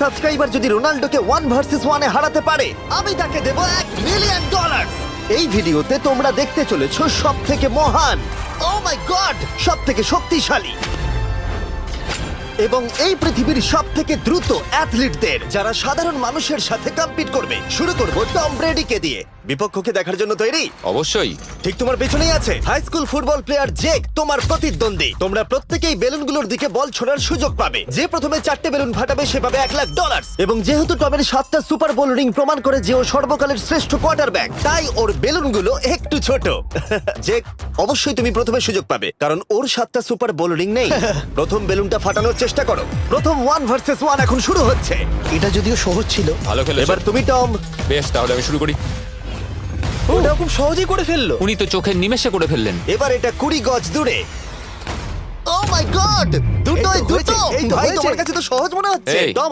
Subscriber যদি রোনাল্ডোকে 1 versus 1 এ হারাতে পারে আমি তাকে দেব $1 মিলিয়ন। এই ভিডিওতে তোমরা দেখতে চলেছো সব থেকে মহান, ও মাই গড, সব থেকে শক্তিশালী এবং এই পৃথিবীর সব থেকে দ্রুত অ্যাথলিটদের যারা সাধারণ মানুষের সাথে কম্পিট করবে। শুরু করব টম ব্রেডিকে দিয়ে। বিপক্ষকে দেখার জন্য তৈরি? অবশ্যই। ঠিক তোমার পেছনেই আছে high school football player Jake, তোমার প্রতিদ্বন্দ্বী। তোমরা প্রত্যেকেই বেলুনগুলোর দিকে বল ছোড়ার সুযোগ পাবে। যে প্রথমে 4টে বেলুন ফাটাবে সে পাবে $1,00,000। এবং যেহেতু টমের 7টা সুপার বোল রিং প্রমাণ করে যে ও সর্বকালের শ্রেষ্ঠ কোয়ার্টারব্যাক, তাই ওর বেলুনগুলো একটু ছোট। জেক, অবশ্যই তুমি প্রথমে সুযোগ পাবে কারণ ওর 7টা সুপার বোল রিং নেই। প্রথম বেলুনটা ফাটানোর চেষ্টা করো। প্রথম 1 ভার্সেস 1 এখন শুরু হচ্ছে। এটা যদিও সহজ ছিল। ভালো খেলেছো। এবার তুমি টম। বেশ, তাহলে আমি শুরু করি। ওটা খুব সহজেই করে ফেললো। উনি তো চোখের নিমেষে করে ফেললেন। এবার এটা 20 গজ দূরে। ও মাই গড, দুটোই এই তো দুটো। হয়েছে, এই তো ভাই হয়েছে। তোমার কাছে তো সহজ মনে হচ্ছে। এই, টম